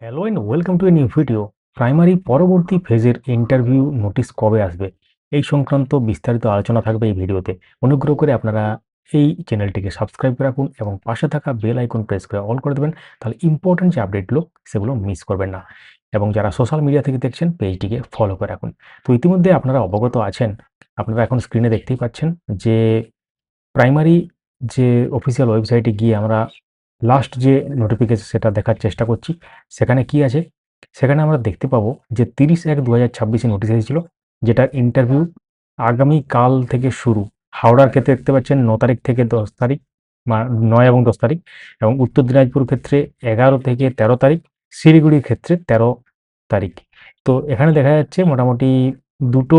Hello and welcome to a new video. Primary পরবর্তী ফেজের interview notice কবে আসবে এই সংক্রান্ত বিস্তারিত আলোচনা থাকবে এই ভিডিওতে। অনুগ্রহ করে আপনারা এই চ্যানেলটিকে সাবস্ক্রাইব করে রাখুন এবং পাশে থাকা বেল আইকন প্রেস করে অল করে দেবেন, তাহলে ইম্পর্টেন্ট যে আপডেটগুলো সেগুলো মিস করবেন না। এবং যারা সোশ্যাল মিডিয়া থেকে দেখছেন পেজটিকে ফলো করে রাখুন। তো ইতিমধ্যে আপনারা অবগত আছেন, আপনারা এখন স্ক্রিনে দেখতেই পাচ্ছেন যে প্রাইমারি যে অফিসিয়াল ওয়েবসাইটে গিয়ে আমরা লাস্ট যে নোটিফিকেশন সেটা দেখার চেষ্টা করছি। সেখানে কি আছে? সেখানে আমরা দেখতে পাবো যে 30/1/2026 নোটিশ এসেছিল, যেটার ইন্টারভিউ আগামীকাল থেকে শুরু। হাওড়ার ক্ষেত্রে দেখতে পাচ্ছেন 9 তারিখ থেকে 10 তারিখ, 9 এবং 10 তারিখ, এবং উত্তর দিনাজপুর ক্ষেত্রে 11 থেকে 13 তারিখ, শিলিগুড়ির ক্ষেত্রে 13 তারিখ। তো এখানে দেখা যাচ্ছে মোটামুটি দুটো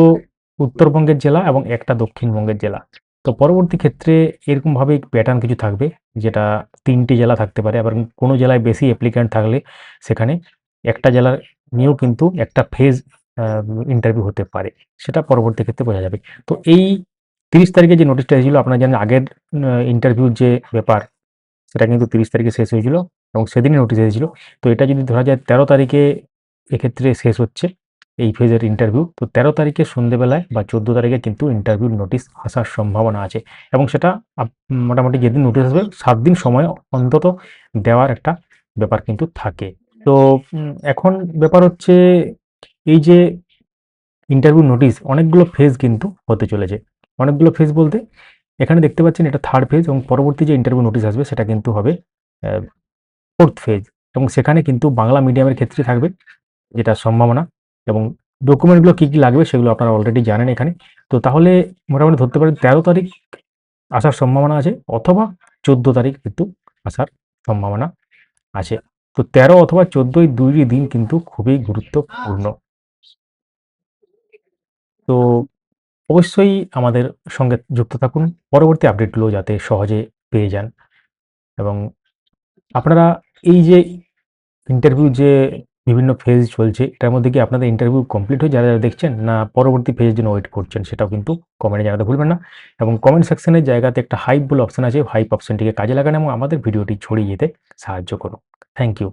উত্তরবঙ্গের জেলা এবং একটা দক্ষিণবঙ্গের জেলা। তো পরবর্তী ক্ষেত্রে এরকমভাবে প্যাটার্ন কিছু থাকবে, যেটা 3টি জেলা থাকতে পারে। আবার কোনো জেলায় বেশি অ্যাপ্লিক্যান্ট থাকলে সেখানে একটা জেলার নিয়েও কিন্তু একটা ফেজ ইন্টারভিউ হতে পারে, সেটা পরবর্তী ক্ষেত্রে বোঝা যাবে। তো এই 30 তারিখে যে নোটিশটা এসেছিল, আপনারা জানেন আগের ইন্টারভিউর যে ব্যাপার সেটা কিন্তু 30 তারিখে শেষ হয়েছিল এবং সেদিনই নোটিশ এসেছিল। তো এটা যদি ধরা যায় 13 তারিখে এক্ষেত্রে শেষ হচ্ছে এই ফেজের ইন্টারভিউ, তো 13 তারিখে সন্ধ্যেবেলায় বা 14 তারিখে কিন্তু ইন্টারভিউর নোটিশ আসার সম্ভাবনা আছে। এবং সেটা মোটামুটি যেদিন নোটিশ আসবে 7 দিন সময় অন্তত দেওয়ার একটা ব্যাপার কিন্তু থাকে। তো এখন ব্যাপার হচ্ছে এই যে ইন্টারভিউ নোটিশ অনেকগুলো ফেজ কিন্তু হতে চলেছে। অনেকগুলো ফেজ বলতে এখানে দেখতে পাচ্ছেন এটা 3rd ফেজ, এবং পরবর্তী যে ইন্টারভিউ নোটিশ আসবে সেটা কিন্তু হবে 4th ফেজ। এবং সেখানে কিন্তু বাংলা মিডিয়ামের ক্ষেত্রে থাকবে যেটা সম্ভাবনা। এবং ডকুমেন্টগুলো কী কী লাগবে সেগুলো আপনারা অলরেডি জানেন এখানে। তো তাহলে মোটামুটি ধরতে পারেন 13 তারিখ আসার সম্ভাবনা আছে, অথবা 14 তারিখ কিন্তু আসার সম্ভাবনা আছে। তো 13 অথবা 14 এই 2টি দিন কিন্তু খুবই গুরুত্বপূর্ণ। তো অবশ্যই আমাদের সঙ্গে যুক্ত থাকুন, পরবর্তী আপডেটগুলো যাতে সহজে পেয়ে যান। এবং আপনারা এই যে ইন্টারভিউ যে বিভিন্ন ফেজ চলছে, এটার মধ্যে কি আপনাদের ইন্টারভিউ কমপ্লিট হয়ে যারা যারা দেখছেন, না পরবর্তী ফেজের জন্য ওয়েট করছেন, সেটাও কিন্তু কমেন্টে জানাতে ভুলবেন না। এবং কমেন্ট সেকশনের জায়গাতে একটা হাইপ বলে অপশন আছে, হাইপ অপশনটিকে কাজে লাগান এবং আমাদের ভিডিওটি ছড়িয়ে যেতে সাহায্য করুন। Thank you.